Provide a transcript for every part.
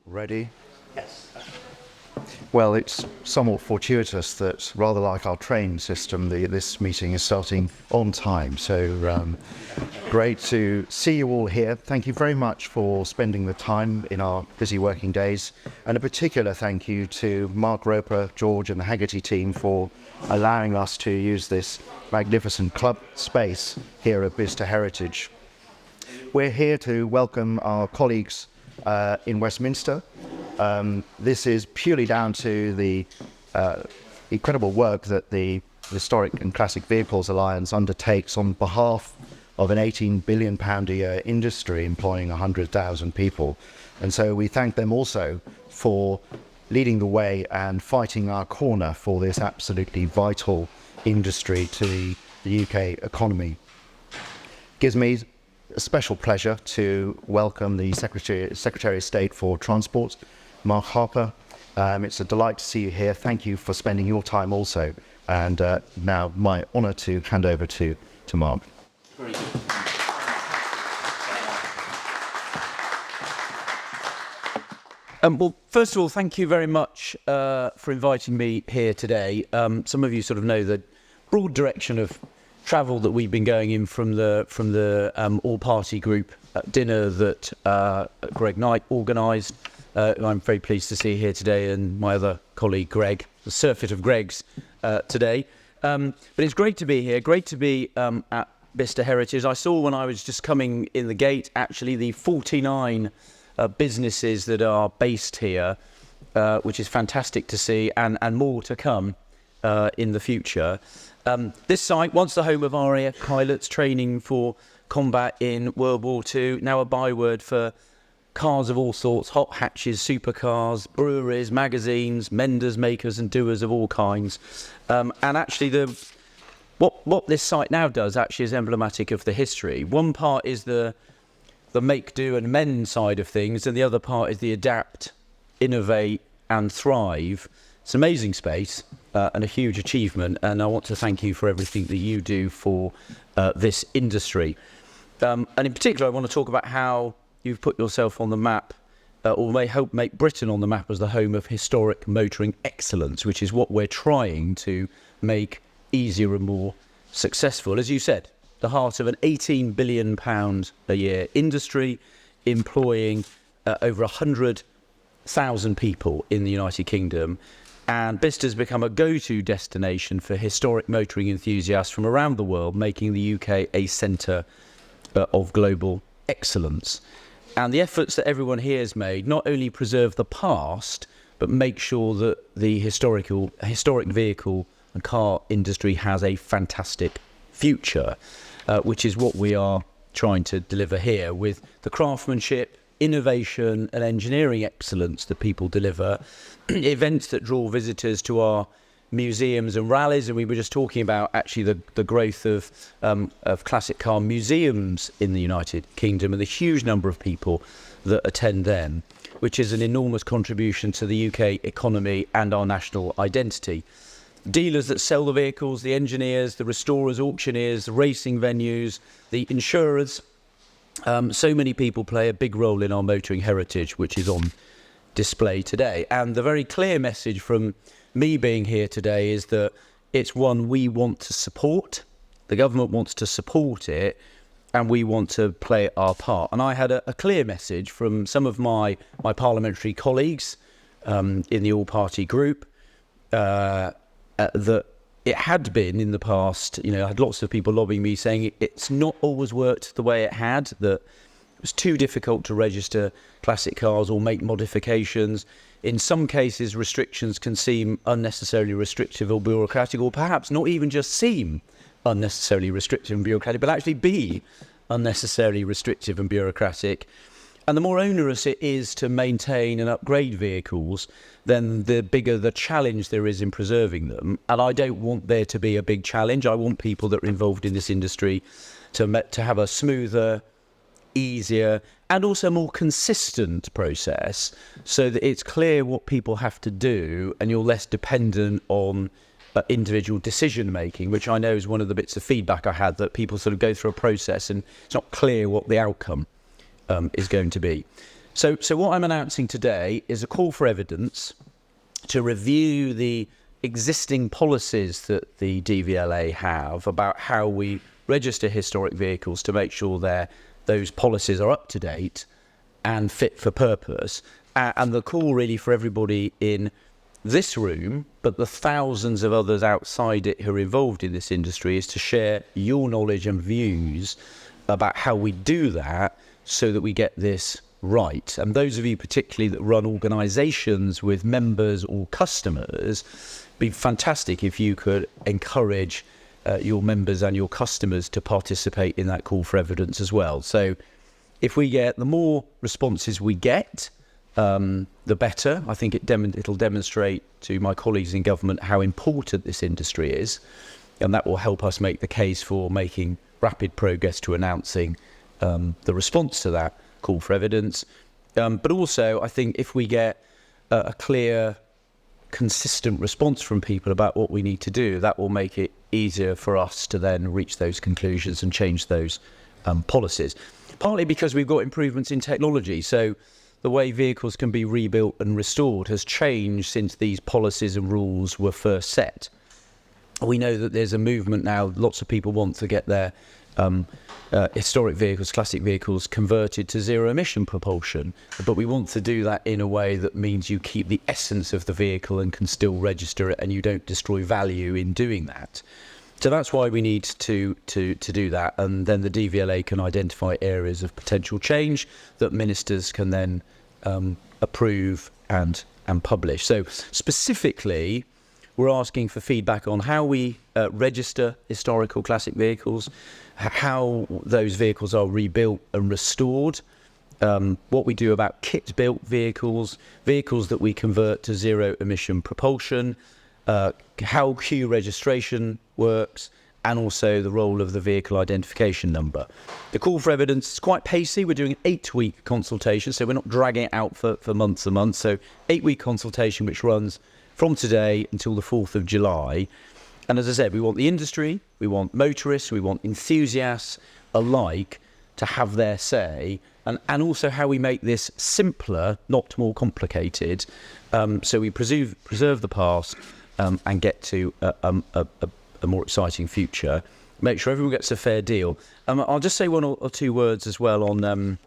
Ready? Yes. Well, it's somewhat fortuitous that, rather like our train system, this meeting is starting on time. So great to see you all here. Thank you very much for spending the time in our busy working days. And a particular thank you to Mark Roper, George and the Haggerty team for allowing us to use this magnificent club space here at Bicester Heritage. We're here to welcome our colleagues in Westminster. This is purely down to the incredible work that the Historic and Classic Vehicles Alliance undertakes on behalf of an £18 billion a year industry employing 100,000 people. And so we thank them also for leading the way and fighting our corner for this absolutely vital industry to the UK economy. Gives me a special pleasure to welcome the Secretary of State for Transport, Mark Harper. It's a delight to see you here. Thank you for spending your time also. And now my honour to hand over to Mark. Very good. Well, first of all, thank you very much for inviting me here today. Some of you sort of know the broad direction of travel that we've been going in from the all-party group dinner that Greg Knight organised. I'm very pleased to see here today, and my other colleague Greg, the surfeit of Greg's today. But it's great to be here, great to be at Bicester Heritage. I saw when I was just coming in the gate, actually, the 49 businesses that are based here, which is fantastic to see, and more to come in the future. This site, once the home of RAF pilots training for combat in World War II, now a byword for cars of all sorts, hot hatches, supercars, breweries, magazines, menders, makers and doers of all kinds. And actually what this site now does actually is emblematic of the history. One part is the make, do and mend side of things, and the other part is the adapt, innovate and thrive. It's an amazing space and a huge achievement, and I want to thank you for everything that you do for this industry. And in particular, I want to talk about how you've put yourself on the map, or may help make Britain on the map as the home of historic motoring excellence, which is what we're trying to make easier and more successful. As you said, the heart of an £18 billion a year industry, employing over 100,000 people in the United Kingdom. And Bicester's become a go-to destination for historic motoring enthusiasts from around the world, making the UK a centre of global excellence. And the efforts that everyone here has made not only preserve the past, but make sure that the historic vehicle and car industry has a fantastic future, which is what we are trying to deliver here with the craftsmanship, innovation and engineering excellence that people deliver, events that draw visitors to our museums and rallies. And we were just talking about actually the growth of classic car museums in the United Kingdom and the huge number of people that attend them, which is an enormous contribution to the UK economy and our national identity. Dealers that sell the vehicles, the engineers, the restorers, auctioneers, the racing venues, the insurers. So many people play a big role in our motoring heritage, which is on display today. And the very clear message from me being here today is that it's one we want to support. The government wants to support it, and we want to play our part. And I had a clear message from some of my parliamentary colleagues in the all-party group that it had been in the past, I had lots of people lobbying me saying it's not always worked the way it had, that it was too difficult to register classic cars or make modifications. In some cases, restrictions can seem unnecessarily restrictive or bureaucratic, or perhaps not even just seem unnecessarily restrictive and bureaucratic, but actually be unnecessarily restrictive and bureaucratic. And the more onerous it is to maintain and upgrade vehicles, then the bigger the challenge there is in preserving them. And I don't want there to be a big challenge. I want people that are involved in this industry to have a smoother, easier, and also more consistent process, so that it's clear what people have to do and you're less dependent on individual decision making, which I know is one of the bits of feedback I had, that people sort of go through a process and it's not clear what the outcome is going to be. So what I'm announcing today is a call for evidence to review the existing policies that the DVLA have about how we register historic vehicles to make sure those policies are up to date and fit for purpose. And the call really for everybody in this room, but the thousands of others outside it who are involved in this industry, is to share your knowledge and views about how we do that so that we get this right. And those of you particularly that run organisations with members or customers, it'd be fantastic if you could encourage your members and your customers to participate in that call for evidence as well. So if we get, the more responses we get, the better. I think it'll demonstrate to my colleagues in government how important this industry is, and that will help us make the case for making rapid progress to announcing the response to that call for evidence. But also, I think if we get a clear, consistent response from people about what we need to do, that will make it easier for us to then reach those conclusions and change those policies. Partly because we've got improvements in technology. So the way vehicles can be rebuilt and restored has changed since these policies and rules were first set. We know that there's a movement now, lots of people want to get their historic vehicles, classic vehicles, converted to zero emission propulsion, but we want to do that in a way that means you keep the essence of the vehicle and can still register it, and you don't destroy value in doing that. So that's why we need to do that, and then the DVLA can identify areas of potential change that ministers can then approve and publish. So specifically, we're asking for feedback on how we register historical classic vehicles, how those vehicles are rebuilt and restored, what we do about kit-built vehicles, vehicles that we convert to zero-emission propulsion, how Q registration works, and also the role of the vehicle identification number. The call for evidence is quite pacey. We're doing an 8-week consultation, so we're not dragging it out for months and months. So 8-week consultation, which runs from today until the 4th of July. And as I said, we want the industry, we want motorists, we want enthusiasts alike to have their say, and also how we make this simpler, not more complicated, so we preserve the past and get to a more exciting future. Make sure everyone gets a fair deal. I'll just say one or two words as well on,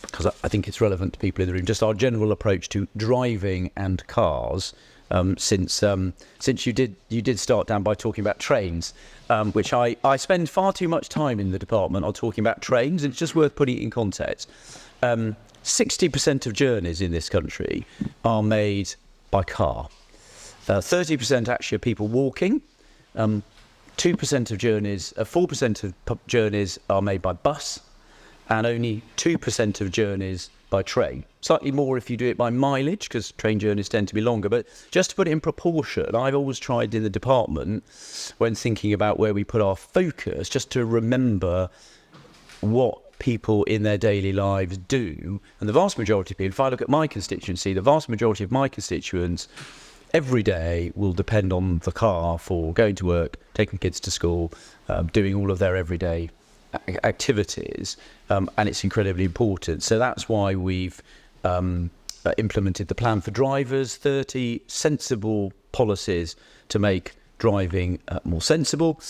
because I think it's relevant to people in the room, just our general approach to driving and cars. Since you did start down by talking about trains, which I spend far too much time in the department on talking about trains. It's just worth putting it in context. 60% of journeys in this country are made by car. 30% actually are people walking. 2% of journeys, 4% of journeys are made by bus, and only 2% of journeys by train. Slightly more if you do it by mileage, because train journeys tend to be longer. But just to put it in proportion, I've always tried in the department, when thinking about where we put our focus, just to remember what people in their daily lives do. And the vast majority of people, if I look at my constituency, the vast majority of my constituents every day will depend on the car for going to work, taking kids to school, doing all of their everyday activities, and it's incredibly important. So that's why we've implemented the plan for drivers, 30 sensible policies to make driving more sensible,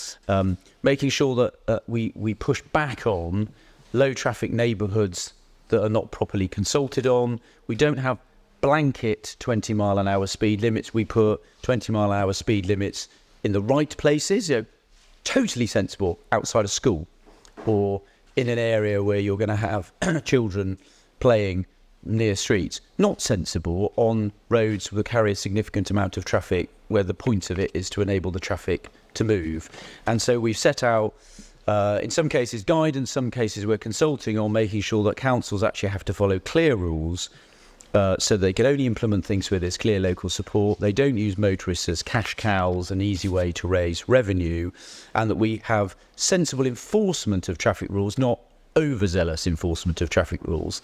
making sure that we push back on low traffic neighbourhoods that are not properly consulted on. We don't have blanket 20 mile an hour speed limits. We put 20 mile an hour speed limits in the right places, totally sensible outside of school, or in an area where you're going to have children playing near streets. Not sensible on roads that carry a significant amount of traffic, where the point of it is to enable the traffic to move. And so we've set out, in some cases, guidance, some cases we're consulting on making sure that councils actually have to follow clear rules, so they can only implement things where there's clear local support. They don't use motorists as cash cows, an easy way to raise revenue, and that we have sensible enforcement of traffic rules, not overzealous enforcement of traffic rules.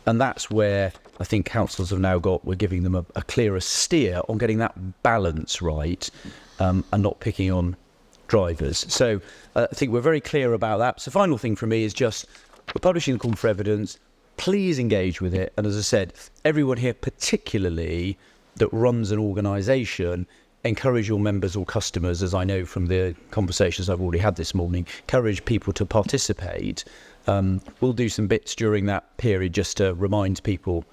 And that's where I think councils have now got, we're giving them a clearer steer on getting that balance right, and not picking on drivers. So I think we're very clear about that. So final thing for me is just, we're publishing the call for evidence. please engage with it. And as I said, everyone here, particularly that runs an organisation, encourage your members or customers, as I know from the conversations I've already had this morning, encourage people to participate. We'll do some bits during that period just to remind people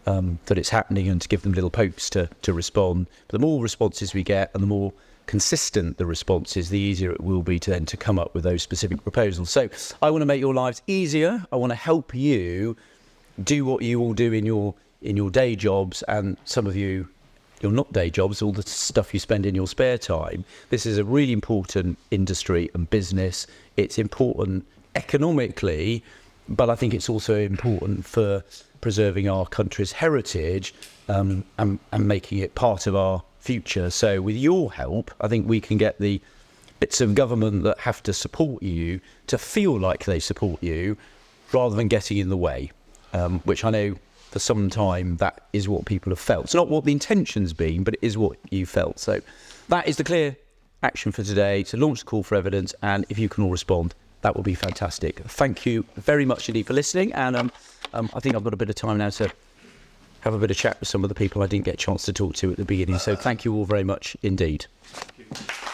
that it's happening and to give them little pokes to respond. But the more responses we get and the more consistent the responses, the easier it will be to then to come up with those specific proposals. So I want to make your lives easier. I want to help you do what you all do in your day jobs, and some of you, your not day jobs, all the stuff you spend in your spare time. This is a really important industry and business. It's important economically, but I think it's also important for preserving our country's heritage and making it part of our future. So with your help, I think we can get the bits of government that have to support you to feel like they support you rather than getting in the way, which I know for some time that is what people have felt. It's not what the intention's been, but it is what you felt. So that is the clear action for today, to launch the call for evidence, and if you can all respond, that will be fantastic. Thank you very much indeed for listening, and I think I've got a bit of time now to have a bit of chat with some of the people I didn't get a chance to talk to at the beginning. So thank you all very much indeed. Thank you.